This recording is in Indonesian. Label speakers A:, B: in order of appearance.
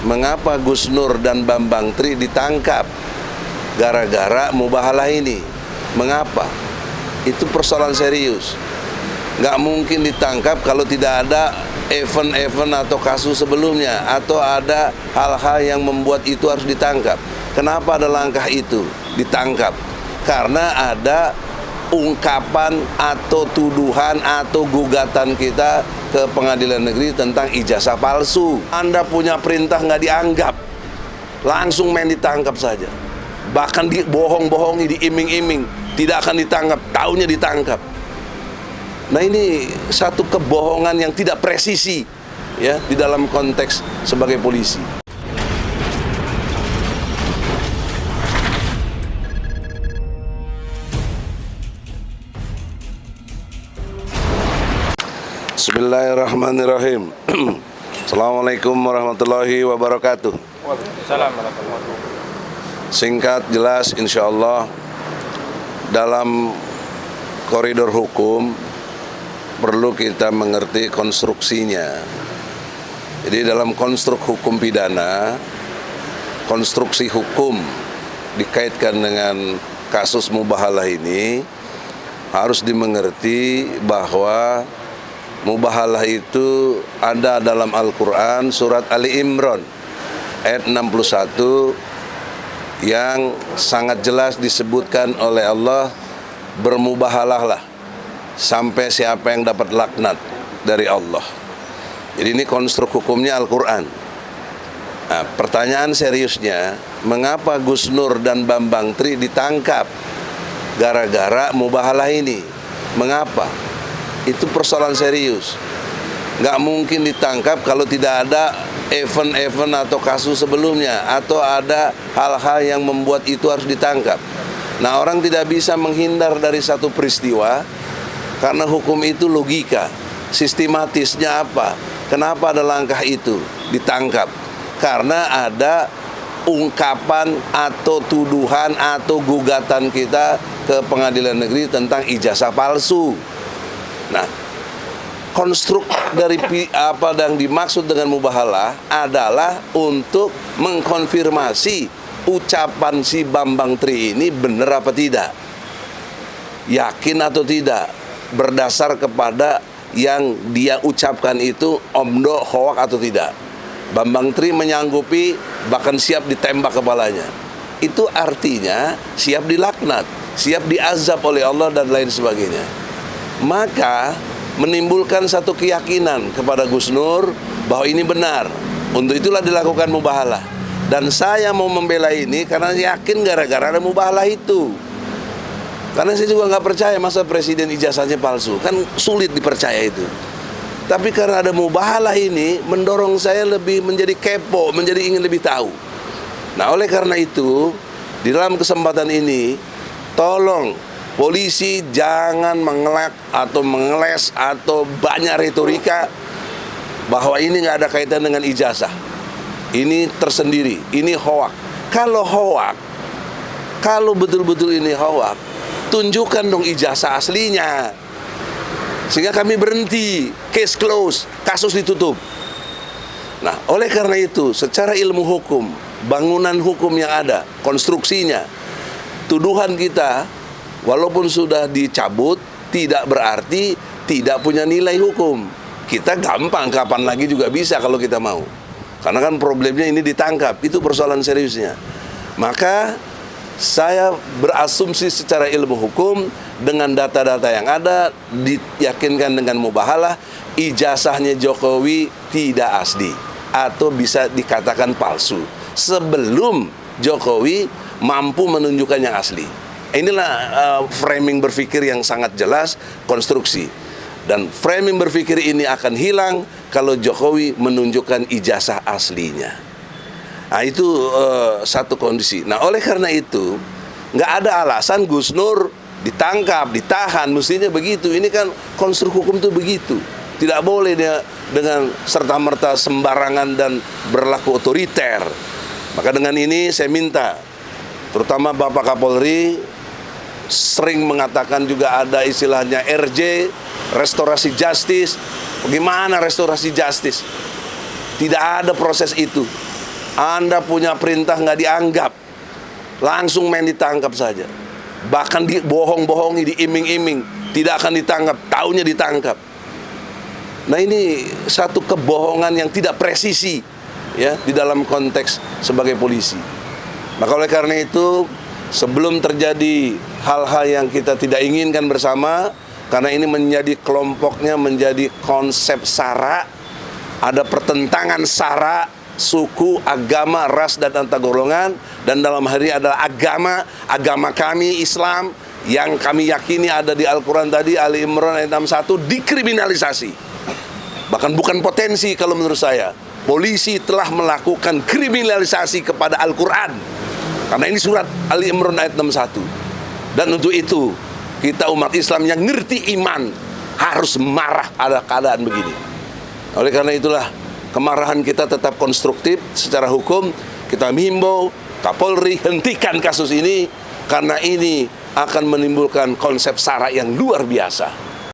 A: mengapa Gus Nur dan Bambang Tri ditangkap gara-gara mubahalah ini. Mengapa? Itu persoalan serius. Nggak mungkin ditangkap kalau tidak ada event-event atau kasus sebelumnya, atau ada hal-hal yang membuat itu harus ditangkap. Kenapa ada langkah itu ditangkap? Karena ada ungkapan atau tuduhan atau gugatan kita ke pengadilan negeri tentang ijazah palsu. Anda punya perintah nggak dianggap, langsung main ditangkap saja. Bahkan dibohong-bohongi, diiming-iming, tidak akan ditangkap, taunya ditangkap. Nah, ini satu kebohongan yang tidak presisi ya di dalam konteks sebagai polisi. Bismillahirrahmanirrahim. Assalamualaikum warahmatullahi wabarakatuh.
B: Waalaikumsalam warahmatullahi wabarakatuh.
A: Singkat, jelas, insya Allah dalam koridor hukum perlu kita mengerti konstruksinya. Jadi dalam konstruk hukum pidana, konstruksi hukum dikaitkan dengan kasus mubahalah ini harus dimengerti bahwa mubahalah itu ada dalam Al-Quran surat Ali Imran ayat 61 yang sangat jelas disebutkan oleh Allah, bermubahalahlah sampai siapa yang dapat laknat dari Allah. Jadi ini konstruk hukumnya Al-Quran. Nah, pertanyaan seriusnya, mengapa Gus Nur dan Bambang Tri ditangkap gara-gara mubahalah ini? Mengapa? Itu persoalan serius. Nggak mungkin ditangkap kalau tidak ada event-event atau kasus sebelumnya, atau ada hal-hal yang membuat itu harus ditangkap. Nah, orang tidak bisa menghindar dari satu peristiwa karena hukum itu logika. Sistematisnya apa? Kenapa ada langkah itu ditangkap? Karena ada ungkapan atau tuduhan atau gugatan kita ke pengadilan negeri tentang ijazah palsu. Nah, konstruk dari apa yang dimaksud dengan mubahalah adalah untuk mengkonfirmasi ucapan si Bambang Tri ini benar apa tidak, yakin atau tidak, berdasar kepada yang dia ucapkan itu omdo hoak atau tidak. Bambang Tri menyanggupi bahkan siap ditembak kepalanya. Itu artinya siap dilaknat, siap diazab oleh Allah dan lain sebagainya. Maka menimbulkan satu keyakinan kepada Gus Nur bahwa ini benar. Untuk itulah dilakukan mubahalah. Dan saya mau membela ini karena yakin gara-gara ada mubahalah itu. Karena saya juga nggak percaya masa presiden ijazahnya palsu, kan sulit dipercaya itu. Tapi karena ada mubahalah ini mendorong saya lebih menjadi kepo, menjadi ingin lebih tahu. Nah, oleh karena itu di dalam kesempatan ini tolong polisi jangan mengelak atau mengeles atau banyak retorika bahwa ini nggak ada kaitan dengan ijazah. Ini tersendiri, ini hoak. Kalau hoak, kalau betul-betul ini hoak, tunjukkan dong ijazah aslinya. Sehingga kami berhenti, case close, kasus ditutup. Nah, oleh karena itu, secara ilmu hukum, bangunan hukum yang ada, konstruksinya, tuduhan kita walaupun sudah dicabut, tidak berarti tidak punya nilai hukum. Kita gampang, kapan lagi juga bisa kalau kita mau. Karena kan problemnya ini ditangkap, itu persoalan seriusnya. Maka saya berasumsi secara ilmu hukum dengan data-data yang ada, diyakinkan dengan mubahalah, ijazahnya Jokowi tidak asli atau bisa dikatakan palsu sebelum Jokowi mampu menunjukkan yang asli. Inilah framing berpikir yang sangat jelas, konstruksi. Dan framing berpikir ini akan hilang kalau Jokowi menunjukkan ijazah aslinya. Nah, itu satu kondisi. Nah, oleh karena itu, nggak ada alasan Gus Nur ditangkap, ditahan, mestinya begitu. Ini kan konstruk hukum itu begitu. Tidak boleh dia dengan serta-merta sembarangan dan berlaku otoriter. Maka dengan ini saya minta, terutama Bapak Kapolri, sering mengatakan juga ada istilahnya RJ, restorasi justice. Bagaimana restorasi justice? Tidak ada proses itu. Anda punya perintah nggak dianggap, langsung main ditangkap saja. Bahkan dibohong-bohongi, diiming-iming, tidak akan ditangkap, taunya ditangkap. Nah, ini satu kebohongan yang tidak presisi ya di dalam konteks sebagai polisi. Maka oleh karena itu, sebelum terjadi hal-hal yang kita tidak inginkan bersama, karena ini menjadi kelompoknya menjadi konsep SARA, ada pertentangan SARA, suku, agama, ras, dan antar golongan. Dan dalam hari ini adalah agama kami Islam yang kami yakini ada di Al-Quran tadi, Ali Imran ayat 61, dikriminalisasi. Bahkan bukan potensi kalau menurut saya. Polisi telah melakukan kriminalisasi kepada Al-Quran. Karena ini surat Ali Imran ayat 61. Dan untuk itu, kita umat Islam yang ngerti iman harus marah ada keadaan begini. Oleh karena itulah, kemarahan kita tetap konstruktif secara hukum. Kita menghimbau Kapolri hentikan kasus ini, karena ini akan menimbulkan konsep SARA yang luar biasa.